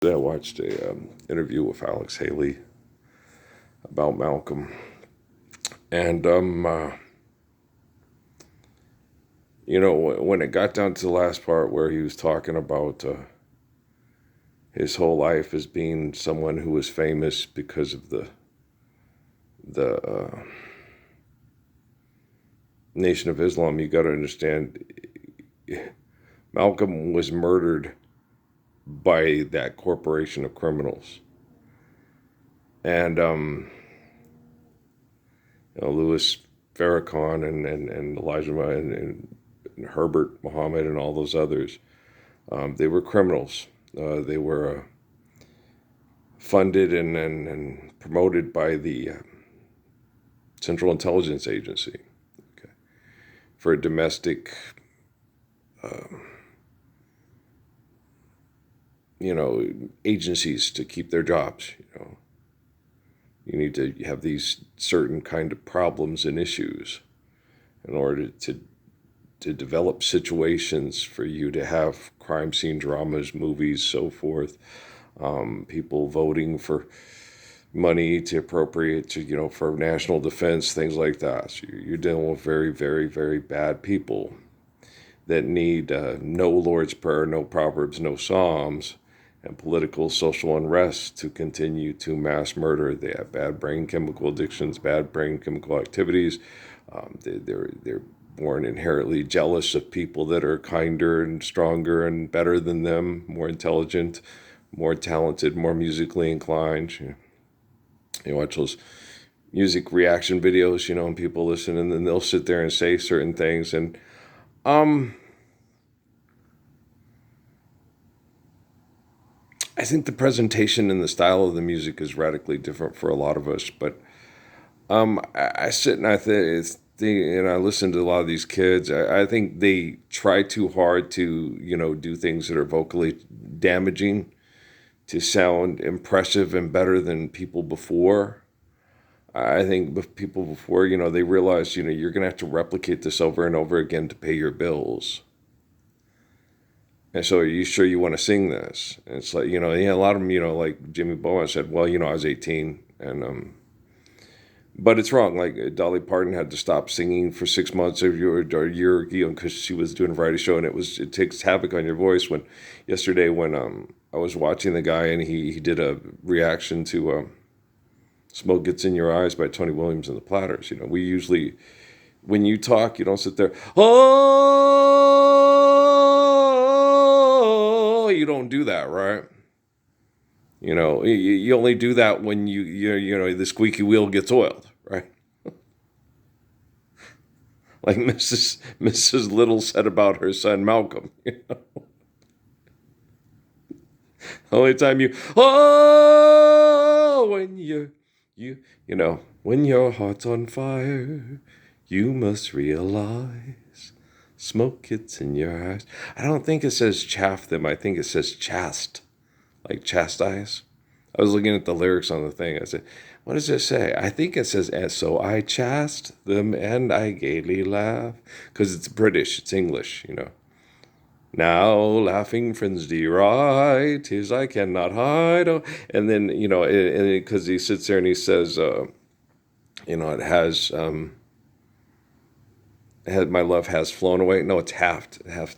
I watched a interview with Alex Haley about Malcolm, and when it got down to the last part where he was talking about his whole life as being someone who was famous because of the Nation of Islam, you got to understand, Malcolm was murdered by that corporation of criminals, and Louis Farrakhan and Elijah and Herbert Muhammad and all those others. They were criminals. They were funded and promoted by the Central Intelligence Agency, okay, for domestic, uh, agencies to keep their jobs. You need to have these certain kind of problems and issues in order to develop situations for you to have crime scene dramas, movies, so forth. People voting for money to appropriate to, for national defense, things like that. So you're dealing with very, very, very bad people that need no Lord's Prayer, no Proverbs, no Psalms, and political social unrest to continue to mass murder. They have bad brain chemical addictions, bad brain chemical activities. They're born inherently jealous of people that are kinder and stronger and better than them, more intelligent, more talented, more musically inclined. You watch those music reaction videos, and people listen, and then they'll sit there and say certain things. And I think the presentation and the style of the music is radically different for a lot of us. But I sit and and I listen to a lot of these kids. I think they try too hard to, do things that are vocally damaging to sound impressive and better than people before. I think with people before, they realize, you're going to have to replicate this over and over again to pay your bills. And so, are you sure you want to sing this? And it's like, yeah, a lot of them, like Jimmy Bowen said, well, I was 18. But it's wrong. Like Dolly Parton had to stop singing for 6 months or a year, because she was doing a variety show, and it takes havoc on your voice. When yesterday, when I was watching the guy, and he did a reaction to "Smoke Gets in Your Eyes" by Tony Williams and the Platters. We usually, when you talk, you don't sit there, oh, you don't do that, right? You only do that when the squeaky wheel gets oiled, right? Like Mrs. Little said about her son Malcolm. Only time when when your heart's on fire, you must realize smoke gets in your eyes. I don't think it says chaff them. I think it says chast, like chastise. I was looking at the lyrics on the thing. I said, what does it say? I think it says, "And so I chast them and I gaily laugh." Because it's British, it's English. Now laughing friends deride, tis I cannot hide. Oh. And then, because he sits there and he says, it has, my love has flown away. No, it's it hath, Hath,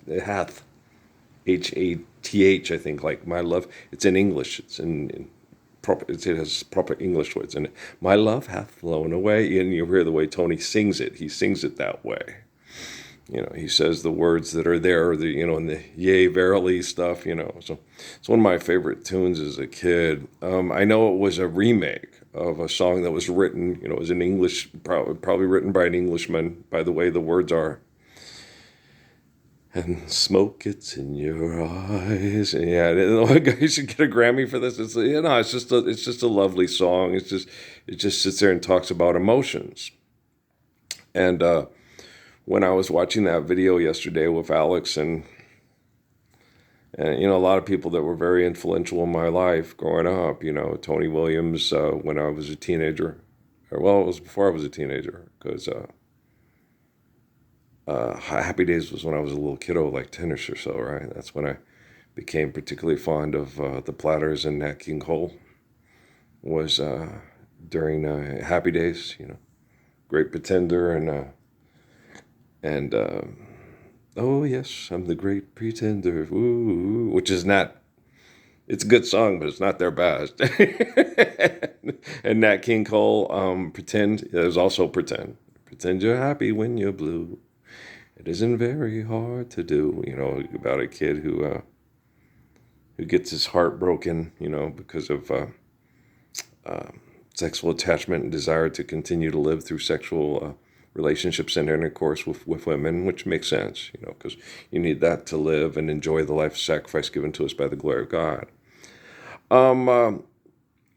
I think, like my love. It's in English. It's in proper. It has proper English words in it. My love hath flown away, and you hear the way Tony sings it. He sings it that way. He says the words that are there, in the yea, verily stuff. So it's one of my favorite tunes as a kid. I know it was a remake of a song that was written. It was in English, probably written by an Englishman. By the way, the words are. And smoke gets in your eyes. And yeah, you should get a Grammy for this. It's just a lovely song. It just sits there and talks about emotions. And when I was watching that video yesterday with Alex and a lot of people that were very influential in my life growing up, Tony Williams when I was a teenager, it was before I was a teenager, because Happy Days was when I was a little kiddo, like 10ish or so, right? That's when I became particularly fond of the Platters and Nat King Cole was during Happy Days, Great Pretender and oh yes, I'm the Great Pretender, ooh, which is not. It's a good song, but it's not their best. And Nat King Cole, Pretend, is also Pretend. Pretend you're happy when you're blue. It isn't very hard to do, about a kid who gets his heart broken, because of sexual attachment and desire to continue to live through sexual relationships and intercourse with women, which makes sense, because you need that to live and enjoy the life of sacrifice given to us by the glory of God.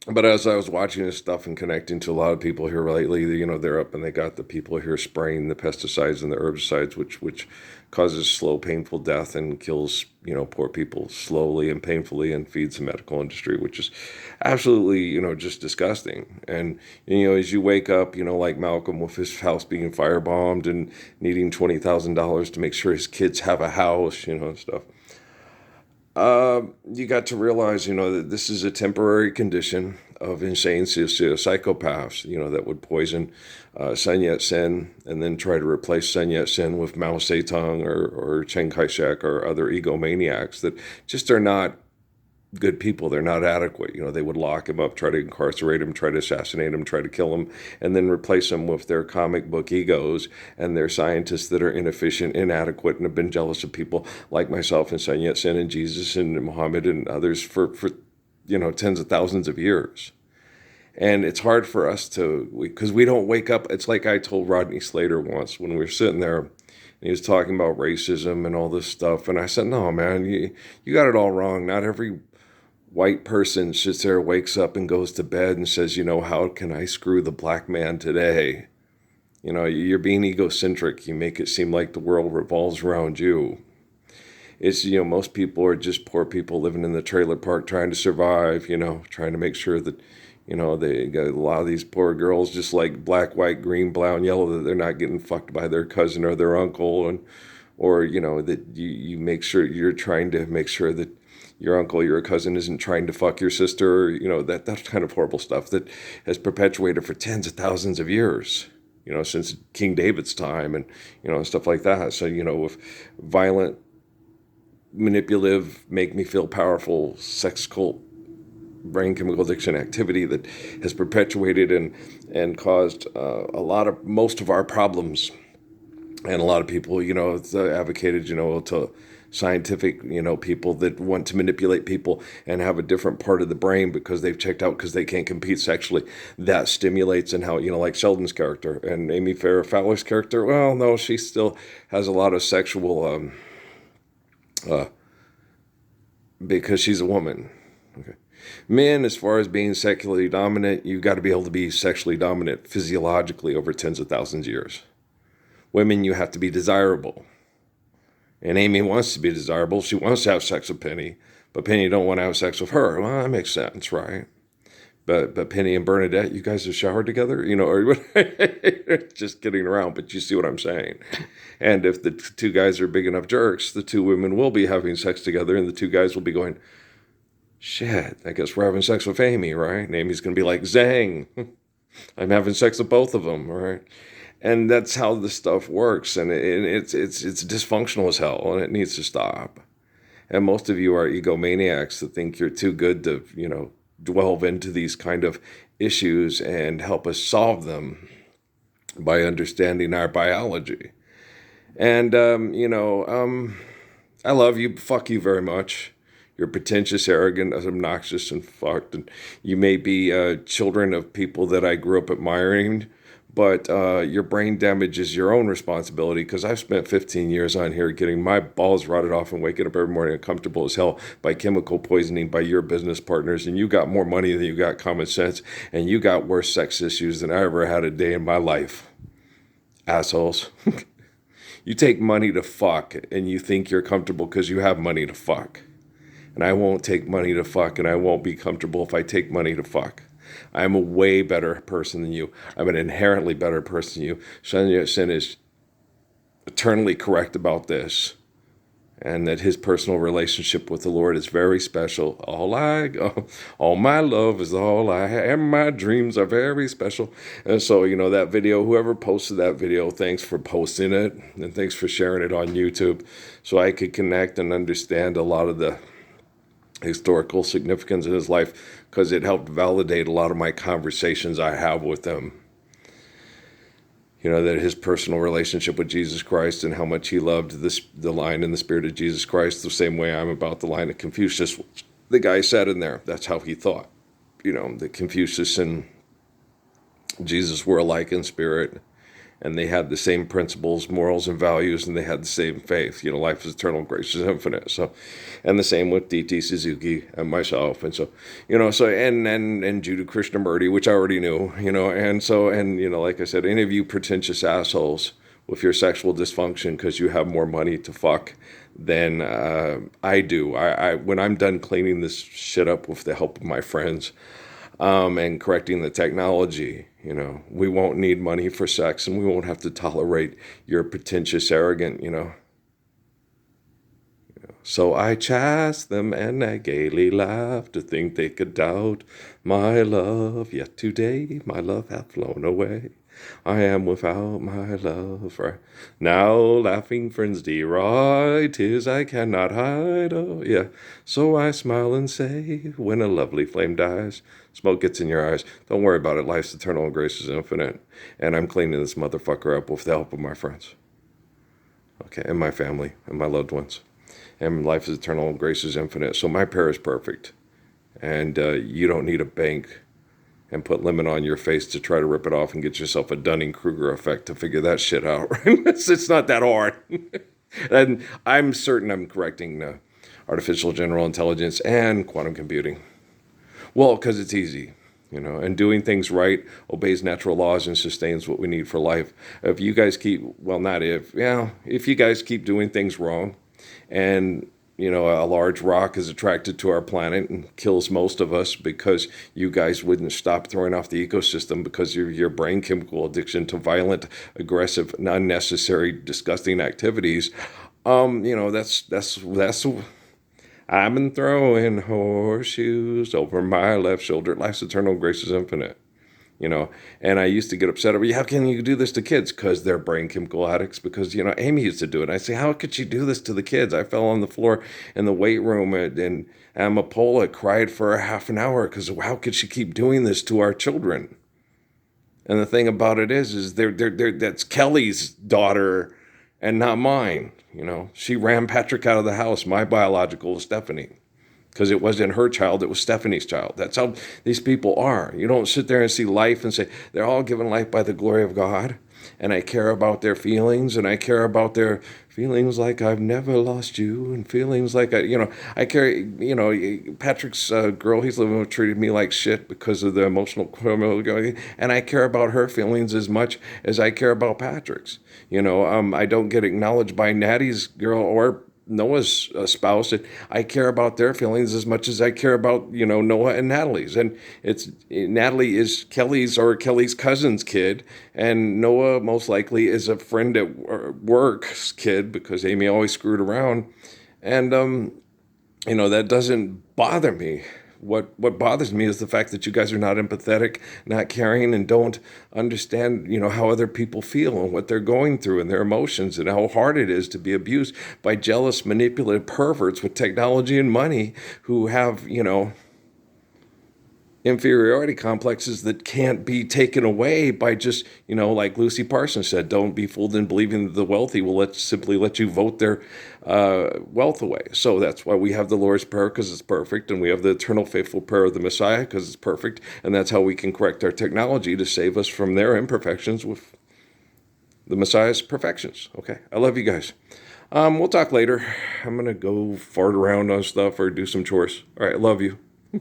But as I was watching this stuff and connecting to a lot of people here lately, they're up and they got the people here spraying the pesticides and the herbicides, which causes slow, painful death and kills, poor people slowly and painfully and feeds the medical industry, which is absolutely, just disgusting. And, as you wake up, like Malcolm with his house being firebombed and needing $20,000 to make sure his kids have a house, and stuff. You got to realize, that this is a temporary condition of insane psychopaths, that would poison Sun Yat-sen and then try to replace Sun Yat-sen with Mao Zedong or Chiang Kai-shek or other egomaniacs that just are not good people. They're not adequate. They would lock him up, try to incarcerate him, try to assassinate him, try to kill him, and then replace him with their comic book egos and their scientists that are inefficient, inadequate, and have been jealous of people like myself and Sun Yat-sen and Jesus and Muhammad and others for tens of thousands of years. And it's hard for us because we don't wake up. It's like I told Rodney Slater once when we were sitting there, and he was talking about racism and all this stuff. And I said, no, man, you got it all wrong. Not every white person sits there, wakes up and goes to bed and says, how can I screw the black man today? You're being egocentric. You make it seem like the world revolves around you. It's, most people are just poor people living in the trailer park trying to survive, trying to make sure that, they got a lot of these poor girls just like black, white, green, brown, yellow, that they're not getting fucked by their cousin or their uncle. Or that you make sure you're trying to make sure that your uncle, your cousin isn't trying to fuck your sister, that kind of horrible stuff that has perpetuated for tens of thousands of years, since King David's time and, stuff like that. So, with violent, manipulative, make me feel powerful, sex cult, brain chemical addiction activity that has perpetuated and caused most of our problems. And a lot of people, advocated, to scientific, people that want to manipulate people and have a different part of the brain because they've checked out because they can't compete sexually. That stimulates and how, like Sheldon's character and Amy Farrah Fowler's character. Well, no, she still has a lot of sexual, because she's a woman. Okay. Men, as far as being sexually dominant, you've got to be able to be sexually dominant physiologically over tens of thousands of years. Women, you have to be desirable. And Amy wants to be desirable. She wants to have sex with Penny, but Penny don't want to have sex with her. Well, that makes sense, right? But Penny and Bernadette, you guys have showered together, or just kidding around, but you see what I'm saying. And if the two guys are big enough jerks, the two women will be having sex together, and the two guys will be going, shit, I guess we're having sex with Amy, right? And Amy's going to be like, zang, I'm having sex with both of them, right? And that's how this stuff works, and it's dysfunctional as hell, and it needs to stop. And most of you are egomaniacs that think you're too good to, delve into these kind of issues and help us solve them by understanding our biology. And, I love you. Fuck you very much. You're pretentious, arrogant, obnoxious, and fucked. And you may be children of people that I grew up admiring, but your brain damage is your own responsibility, because I've spent 15 years on here getting my balls rotted off and waking up every morning uncomfortable as hell by chemical poisoning by your business partners, and you got more money than you got common sense, and you got worse sex issues than I ever had a day in my life. Assholes. You take money to fuck, and you think you're comfortable because you have money to fuck. And I won't take money to fuck, and I won't be comfortable if I take money to fuck. I'm a way better person than you. I'm an inherently better person than you. Sun Yat-sen is eternally correct about this. and that his personal relationship with the Lord is very special. All my love is all I have, and my dreams are very special. And so, that video, whoever posted that video, thanks for posting it, and thanks for sharing it on YouTube, so I could connect and understand a lot of the historical significance in his life, because it helped validate a lot of my conversations I have with him. That his personal relationship with Jesus Christ and how much he loved the line in the spirit of Jesus Christ, the same way I'm about the line of Confucius. The guy said in there, that's how he thought. That Confucius and Jesus were alike in spirit, and they had the same principles, morals, and values, and they had the same faith. Life is eternal, grace is infinite. So, and the same with D.T. Suzuki and myself, and so, and Judah Krishnamurti, which I already knew, and like I said, any of you pretentious assholes with your sexual dysfunction because you have more money to fuck than I do. I when I'm done cleaning this shit up with the help of my friends, and correcting the technology, we won't need money for sex, and we won't have to tolerate your pretentious, arrogant, So I chased them, and I gaily laughed to think they could doubt my love. Yet today my love hath flown away. I am without my love. For now laughing friends deride, 'tis I cannot hide. Oh yeah. So I smile and say, when a lovely flame dies, smoke gets in your eyes. Don't worry about it. Life's eternal and grace is infinite. And I'm cleaning this motherfucker up with the help of my friends. Okay, and my family and my loved ones. And life is eternal and grace is infinite. So my prayer is perfect. And you don't need a bank and put lemon on your face to try to rip it off and get yourself a Dunning-Kruger effect to figure that shit out. It's not that hard. And I'm certain I'm correcting artificial general intelligence and quantum computing. Well, because it's easy, and doing things right obeys natural laws and sustains what we need for life. If you guys if you guys keep doing things wrong, and a large rock is attracted to our planet and kills most of us because you guys wouldn't stop throwing off the ecosystem because of your brain chemical addiction to violent, aggressive, unnecessary, disgusting activities. That's I've been throwing horseshoes over my left shoulder. Life's eternal, grace is infinite. And I used to get upset over, how can you do this to kids? Because they're brain chemical addicts. Because, Amy used to do it. And I say, how could she do this to the kids? I fell on the floor in the weight room, and Amapola cried for a half an hour because how could she keep doing this to our children? And the thing about it is that's Kelly's daughter and not mine. She ran Patrick out of the house. My biological is Stephanie. Because it wasn't her child, it was Stephanie's child. That's how these people are. You don't sit there and see life and say, they're all given life by the glory of God. And I care about their feelings, and I care about their feelings like I've never lost you, and feelings like I care, Patrick's girl he's living with treated me like shit because of the emotional turmoil, and I care about her feelings as much as I care about Patrick's. I don't get acknowledged by Natty's girl or Noah's spouse, and I care about their feelings as much as I care about, Noah and Natalie's. And Natalie is Kelly's cousin's kid, and Noah most likely is a friend at work's kid because Amy always screwed around. And, that doesn't bother me. What bothers me is the fact that you guys are not empathetic, not caring, and don't understand, how other people feel and what they're going through and their emotions, and how hard it is to be abused by jealous, manipulative perverts with technology and money who have, inferiority complexes that can't be taken away by just, like Lucy Parsons said, don't be fooled in believing that the wealthy will simply let you vote their wealth away. So that's why we have the Lord's Prayer, because it's perfect, and we have the eternal faithful prayer of the Messiah, because it's perfect, and that's how we can correct our technology to save us from their imperfections with the Messiah's perfections. Okay, I love you guys. We'll talk later. I'm going to go fart around on stuff or do some chores. All right, love you.